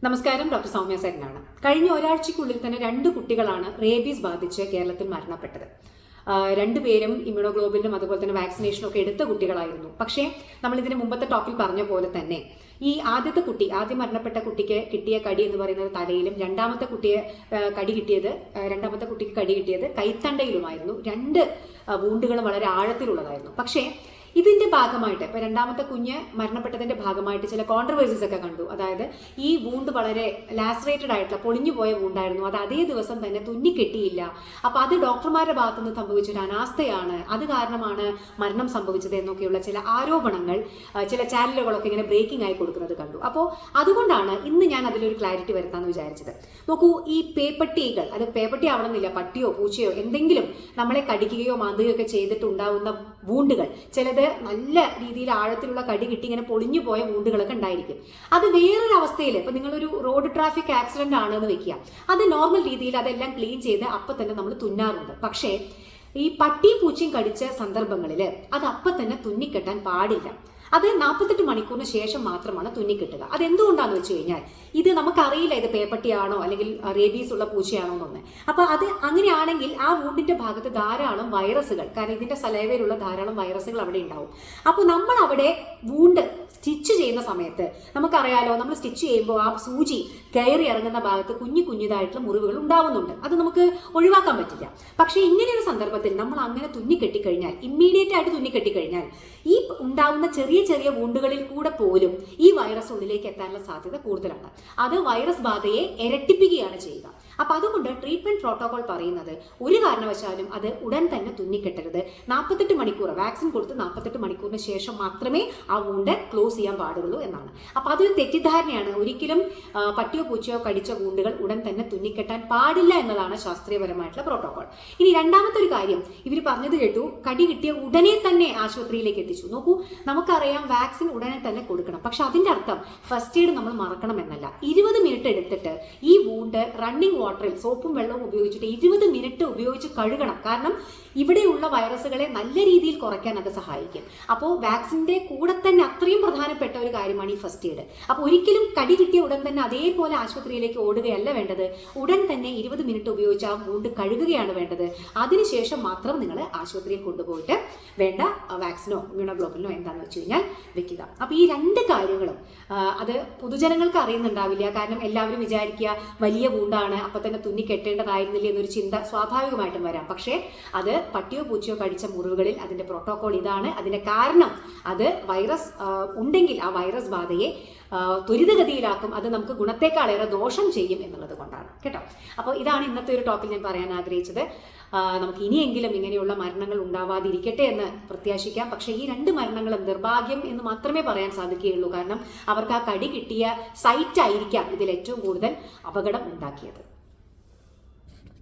നമസ്കാരം, ഡോക്ടർ സൗമ്യ സേനാണ്. കഴിഞ്ഞ ഒരാഴ്ചയ്ക്കുള്ളിൽ തന്നെ 2 കുട്ടികളാണ് റേബീസ് ബാധിച്ച് കേരളത്തിൽ മരണപ്പെട്ടത്. രണ്ടുപേരും ഇമ്മ്യൂണോഗ്ലോബിനും അതുപോലെ തന്നെ വാക്സിനേഷനും ഒക്കെ എടുത്ത കുട്ടികളായിരുന്നു. പക്ഷേ നമ്മൾ ഇതിന് മുമ്പത്തെ ടോപ്പിൽ പറഞ്ഞ പോലെ തന്നെ ഈ ആദ്യം മരണപ്പെട്ട കുട്ടിക്ക് കിട്ടിയ കടി എന്ന് പറയുന്നത് തലയിലും, രണ്ടാമത്തെ കുട്ടിക്ക് കടി കിട്ടിയത് കൈത്തണ്ടയിലുമായിരുന്നു. 2 വൂണ്ടുകളും വളരെ ആഴത്തിലുള്ളതായിരുന്നു. പക്ഷേ ഇതിന്റെ ഭാഗമായിട്ട് ഇപ്പൊ രണ്ടാമത്തെ കുഞ്ഞ് മരണപ്പെട്ടതിന്റെ ഭാഗമായിട്ട് ചില കോൺട്രവേഴ്സീസ് ഒക്കെ കണ്ടു. അതായത് ഈ വൂണ്ട് വളരെ ലാസറേറ്റഡ് ആയിട്ടുള്ള പൊളിഞ്ഞു പോയ വൂണ്ടായിരുന്നു. അത് അതേ ദിവസം തന്നെ തുന്നിക്കെട്ടിയില്ല. അപ്പൊ അത് ഡോക്ടർമാരുടെ ഭാഗത്തുനിന്ന് സംഭവിച്ചൊരു അനാസ്ഥയാണ്, അത് കാരണമാണ് മരണം സംഭവിച്ചത് എന്നൊക്കെയുള്ള ചില ആരോപണങ്ങൾ ചില ചാനലുകളൊക്കെ ഇങ്ങനെ ബ്രേക്കിംഗ് ആയി കൊടുക്കുന്നത് കണ്ടു. അപ്പോൾ അതുകൊണ്ടാണ് ഇന്ന് ഞാൻ അതിലൊരു ക്ലാരിറ്റി വരുത്താമെന്ന് വിചാരിച്ചത്. നോക്കൂ, ഈ പേപ്പട്ടികൾ, അത് പേപ്പട്ടി ആവണമെന്നില്ല, പട്ടിയോ പൂച്ചയോ എന്തെങ്കിലും നമ്മളെ കടിക്കുകയോ മാന്തുകയോ ഒക്കെ ചെയ്തിട്ടുണ്ടാവുന്ന വൂണ്ടുകൾ, ചിലത് നല്ല രീതിയിൽ ആഴത്തിലുള്ള കടി കിട്ടി ഇങ്ങനെ പൊളിഞ്ഞു പോയ വൂണ്ടുകളൊക്കെ ഉണ്ടായിരിക്കും. അത് വേറൊരു അവസ്ഥയിൽ, ഇപ്പൊ നിങ്ങളൊരു റോഡ് ട്രാഫിക് ആക്സിഡന്റ് ആണെന്ന് വെക്കുക, അത് നോർമൽ രീതിയിൽ അതെല്ലാം ക്ലീൻ ചെയ്ത് അപ്പം തന്നെ നമ്മൾ തുന്നാറുണ്ട്. പക്ഷേ ഈ പട്ടിയും പൂച്ചയും കടിച്ച സന്ദർഭങ്ങളിൽ അത് അപ്പം തന്നെ തുന്നിക്കെട്ടാൻ പാടില്ല. അത് 48 മണിക്കൂറിന് ശേഷം മാത്രമാണ് തുന്നിക്കെട്ടുക. അതെന്തുകൊണ്ടാന്ന് വെച്ച് കഴിഞ്ഞാൽ ഇത് നമുക്കറിയില്ല ഇത് പേപ്പട്ടിയാണോ അല്ലെങ്കിൽ റേബീസ് ഉള്ള പൂച്ചയാണോ എന്നൊന്ന്. അപ്പൊ അത് അങ്ങനെയാണെങ്കിൽ ആ വൂണ്ടിന്റെ ഭാഗത്ത് ധാരാളം വൈറസുകൾ, കാരണം ഇതിന്റെ സലൈവയിലുള്ള ധാരാളം വൈറസുകൾ അവിടെ ഉണ്ടാവും. അപ്പോൾ നമ്മൾ അവിടെ വൂണ്ട് സ്റ്റിച്ച് ചെയ്യുന്ന സമയത്ത് നമുക്കറിയാലോ, നമ്മൾ സ്റ്റിച്ച് ചെയ്യുമ്പോൾ ആ സൂചി കയറി ഇറങ്ങുന്ന ഭാഗത്ത് കുഞ്ഞിതായിട്ടുള്ള മുറിവുകൾ ഉണ്ടാവുന്നുണ്ട്. അത് നമുക്ക് ഒഴിവാക്കാൻ പറ്റില്ല. പക്ഷേ ഇങ്ങനെയൊരു സന്ദർഭത്തിൽ നമ്മൾ അങ്ങനെ തുന്നിക്കെട്ടിക്കഴിഞ്ഞാൽ, ഇമ്മീഡിയറ്റ് ആയിട്ട് തുന്നിക്കെട്ടിക്കഴിഞ്ഞാൽ ഈ ഉണ്ടാവുന്ന ചെറിയ വൂണ്ടുകളിൽ കൂടെ പോലും ഈ വൈറസ് ഉള്ളിലേക്ക് എത്താനുള്ള സാധ്യത കൂടുതലാണ്. അത് വൈറസ് ബാധയെ ഇരട്ടിപ്പിക്കുകയാണ് ചെയ്യുക. അപ്പൊ അതുകൊണ്ട് ട്രീറ്റ്മെന്റ് പ്രോട്ടോകോൾ പറയുന്നത് ഒരു കാരണവശാലും അത് ഉടൻ തന്നെ തുന്നിക്കെട്ടരുത്. 48 മണിക്കൂർ വാക്സിൻ കൊടുത്ത് 48 മണിക്കൂറിന് ശേഷം മാത്രമേ ആ വൂണ്ട് ക്ലോസ് ചെയ്യാൻ പാടുള്ളൂ എന്നാണ്. അപ്പൊ അതൊരു തെറ്റിദ്ധാരണയാണ്. ഒരിക്കലും പട്ടിയോ പൂച്ചയോ കടിച്ച വൂണ്ടുകൾ ഉടൻ തന്നെ തുന്നിക്കെട്ടാൻ പാടില്ല എന്നതാണ് ശാസ്ത്രീയപരമായിട്ടുള്ള പ്രോട്ടോകോൾ. ഇനി രണ്ടാമത്തെ ഒരു കാര്യം, ഇവർ പറഞ്ഞത് കേട്ടു, കടി കിട്ടിയ ഉടനെ തന്നെ ആശുപത്രിയിലേക്ക് എത്തിച്ചു. നോക്കൂ, നമുക്കറിയാം വാക്സിൻ ഉടനെ തന്നെ കൊടുക്കണം. പക്ഷെ അതിന്റെ അർത്ഥം ഫസ്റ്റ് എയ്ഡ് നമ്മൾ മറക്കണം എന്നല്ല. 20 മിനിറ്റ് എടുത്തിട്ട് ഈ വൂണ്ട് റണ്ണിങ് വാട്ടറിൽ സോപ്പും വെള്ളവും ഉപയോഗിച്ചിട്ട് 20 മിനിറ്റ് ഉപയോഗിച്ച് കഴുകണം. കാരണം ഇവിടെയുള്ള വൈറസുകളെ നല്ല രീതിയിൽ കുറയ്ക്കാൻ അത് സഹായിക്കും. അപ്പോൾ വാക്സിന്റെ കൂടെ തന്നെ അത്രയും പ്രധാനപ്പെട്ട ഒരു കാര്യമാണ് ഈ ഫസ്റ്റ് എയ്ഡ്. അപ്പോൾ ഒരിക്കലും കടി കിട്ടിയ ഉടൻ തന്നെ അതേപോലെ ആശുപത്രിയിലേക്ക് ഓടുകയല്ല വേണ്ടത്. ഉടൻ തന്നെ 20 മിനിറ്റ് ഉപയോഗിച്ച് ആ വൂണ്ട് കഴുകുകയാണ് വേണ്ടത്. അതിനുശേഷം മാത്രം നിങ്ങൾ ആശുപത്രിയിൽ കൊണ്ടുപോയിട്ട് വേണ്ട വാക്സിനോ ഇമ്മ്യൂണോഗ്ലോബിനോ എന്താണെന്ന് വെച്ച് കഴിഞ്ഞാൽ വെക്കുക. അപ്പോൾ ഈ 2 കാര്യങ്ങളും അത് പൊതുജനങ്ങൾക്ക് അറിയുന്നുണ്ടാവില്ല. കാരണം എല്ലാവരും വിചാരിക്കുക വലിയ വൂണ്ടാണ്, അപ്പൊ തന്നെ തുന്നി കെട്ടേണ്ടതായിരുന്നില്ല എന്നൊരു ചിന്ത സ്വാഭാവികമായിട്ടും വരാം. പക്ഷേ അത് പട്ടിയോ പൂച്ചയോ കടിച്ച മുറിവുകളിൽ അതിന്റെ പ്രോട്ടോകോൾ ഇതാണ്. അതിന്റെ കാരണം അത് വൈറസ് ഉണ്ടെങ്കിൽ ആ വൈറസ് ബാധയെ ത്വരിതഗതിയിലാക്കും. അത് നമുക്ക് ഗുണത്തെക്കാളേറെ ദോഷം ചെയ്യും എന്നുള്ളത് കൊണ്ടാണ് കേട്ടോ. അപ്പോൾ ഇതാണ് ഇന്നത്തെ ഒരു ടോപ്പിൽ ഞാൻ പറയാൻ ആഗ്രഹിച്ചത്. നമുക്ക് ഇനിയെങ്കിലും ഇങ്ങനെയുള്ള മരണങ്ങൾ ഉണ്ടാവാതിരിക്കട്ടെ എന്ന് പ്രത്യാശിക്കാം. പക്ഷേ ഈ 2 മരണങ്ങളും നിർഭാഗ്യം എന്ന് മാത്രമേ പറയാൻ സാധിക്കുകയുള്ളൂ. കാരണം അവർക്ക് ആ കടി കിട്ടിയ സൈറ്റ് ആയിരിക്കാം ഇതിൽ ഏറ്റവും കൂടുതൽ അപകടം ഉണ്ടാക്കിയത്.